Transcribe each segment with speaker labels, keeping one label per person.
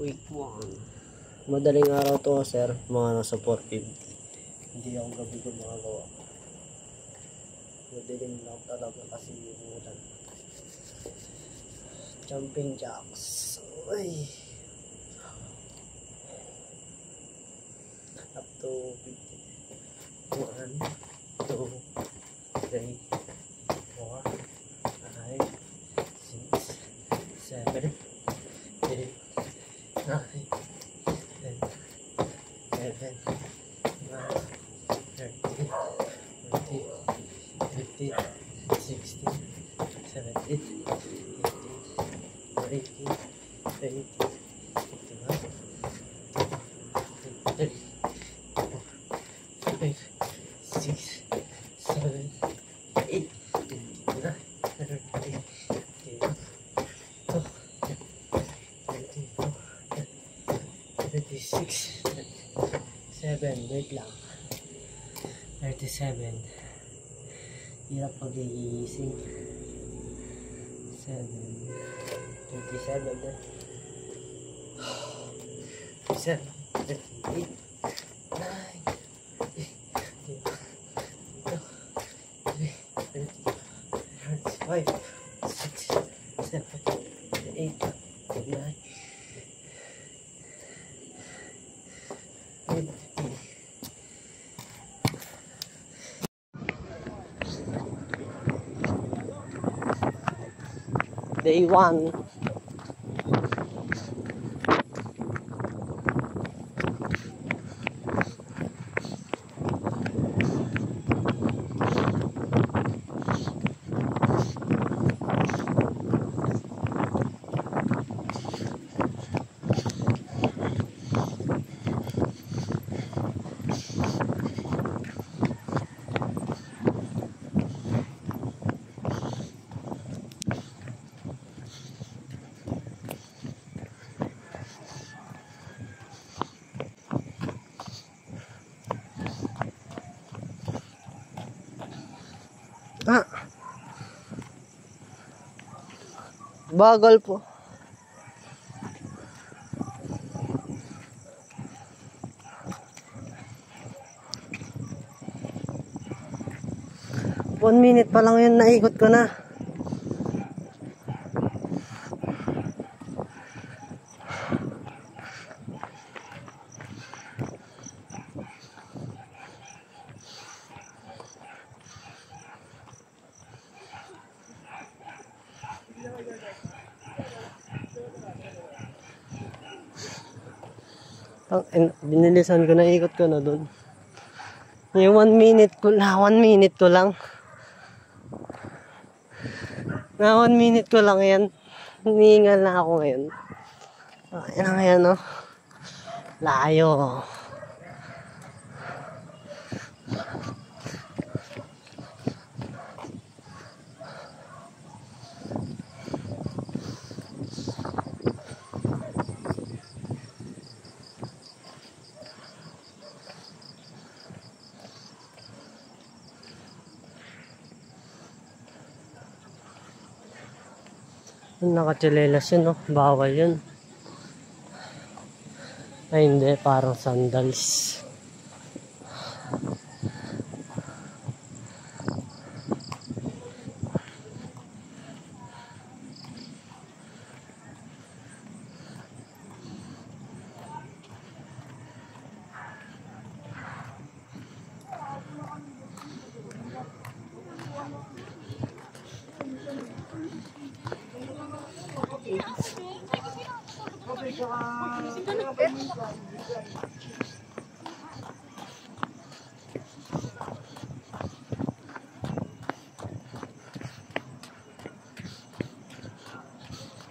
Speaker 1: Week 1. Madaling araw to sir, mga nasa 4:50. Hindi ako gabi gumagawa. Madaling lang talaga kasi yung ulan. Jumping jacks. Ay. Up to 50. 1, 2, 3, 4, 5, 6, 7, 8, 9, 10, 11, 12, 13, 14, 15, 16, 17, 18, 19, 20, 21, 22, 23, 6, 7, 8, 9, 30, 36, 7, wait lang. 37. Hirap pag-iising. 7, 27 na. 7, 38, 9, 5, 6, 7, 8, 9, 10. Day 1. Bagal po. One minute pa lang yun, naikot ko na. Binilisan ko na, ikot ko na doon. Yung 1 minute ko lang, 1 minute ko lang. Na 1 minute ko lang yan. Hinihingal na ako ngayon. Ayan na ngayon, no? Layo. Nakatsilelas yun, no? Bawal yun. Ay, hindi. Parang sandals.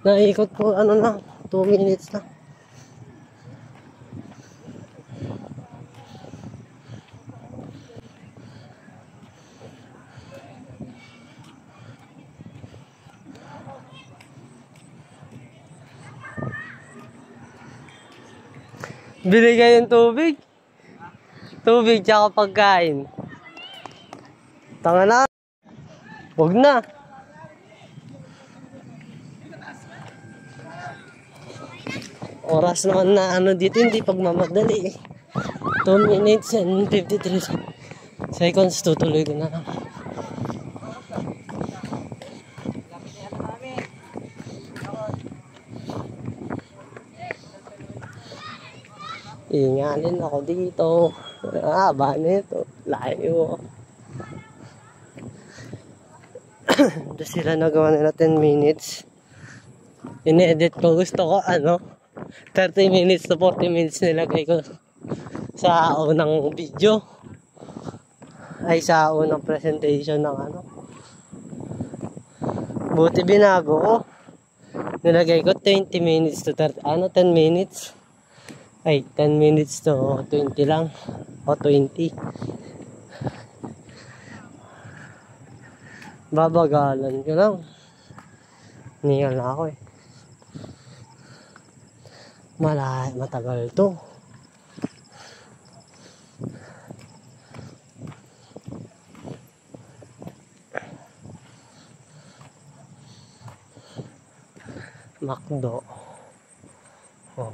Speaker 1: Naikot po, ano lang, 2 minutes lang. Bili kayong tubig? Tubig tsaka pagkain. Tanga na. Huwag na. Oras naman na ano dito, hindi pagmamadali eh. 2 minutes and 53 seconds, tutuloy ko na lang. Inganin ako dito. Ba nito? Layo. Ito sila nagawa nila 10 minutes. In-edit ko. Gusto ko 30 minutes to 40 minutes nilagay ko sa unang video. Ay sa unang presentation ng Buti binago ko. Nilagay ko 20 minutes to 10 minutes. Ay, 10 minutes to 20 lang. O 20. Babagalan ko lang. Ningal na ako eh. Matagal to. McDo. Oh.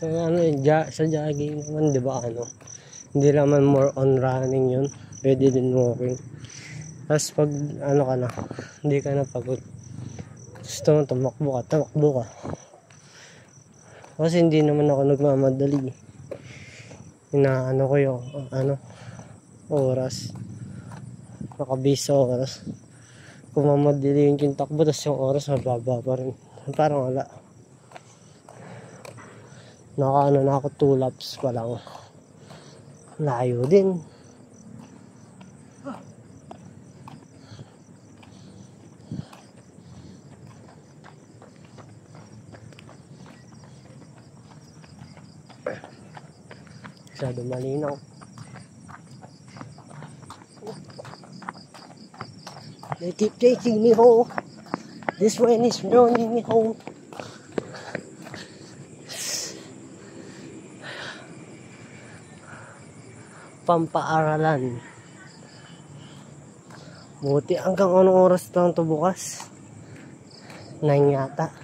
Speaker 1: So sa jogging naman, 'di ba hindi naman more on running 'yun. Pwede din walking. Tapos pag ka na, hindi ka na pagod. Gusto mo tumakbo ka. Kasi hindi naman ako nagmamadali. Inaano ko yung oras. Nakabase sa oras. Kung mamadali yung takbo, tapos yung oras mababa pa rin. Parang wala. Na ako 2 laps pa lang. Layo din. Masyado malinaw. They keep taking me home. This one is running me home. Pampaaralan. Buti hanggang anong oras lang ito bukas? 9 yata.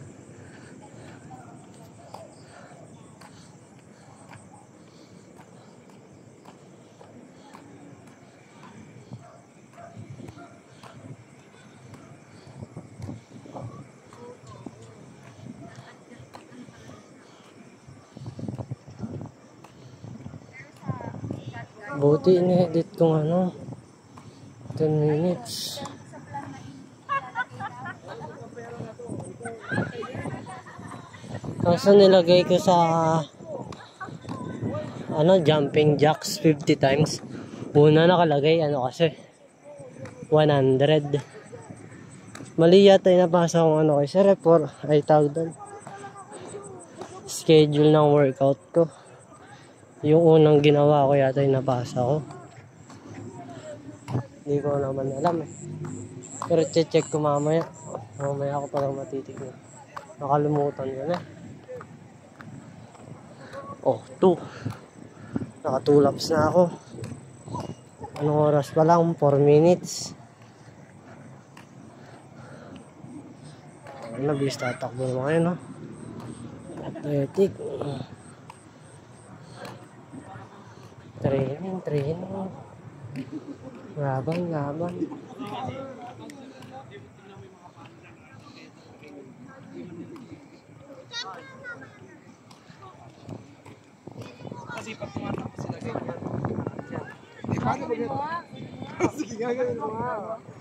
Speaker 1: Buti in-edit kong 10 minutes. Kaso nilagay ko sa jumping jacks 50 times. Una nakalagay kasi 100. Mali yata yung napasa kong kay Sir Repor. Ay tawag doon. Schedule ng workout ko. Yung unang ginawa ko yata yung nabasa ko. Hindi ko naman alam eh. Pero check ko mamaya. Mamaya ako parang matitignan. Nakalimutan ko na. Oh, 2. Naka 2 laps na ako. Anong oras pa lang? 4 minutes. Bis tatakbo naman kayo, no? Athletic. Training. Laban.
Speaker 2: Kasi pag tumatak sila ganyan. Di paano ba ganyan? Sige, gagawin mo nga.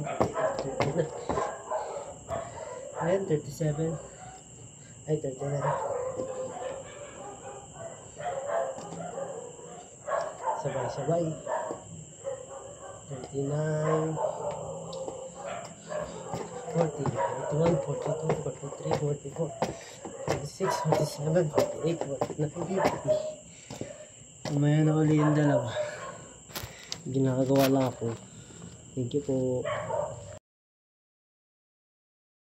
Speaker 1: 39. Ayan, 37. Ay, 39. Sabay-sabay. 39. 40, 41, 42, 43, 44, 46, 47, 48, 49, 50. Mamaya na uli yung dalawa. Ginagawa lang ako. Thank you po.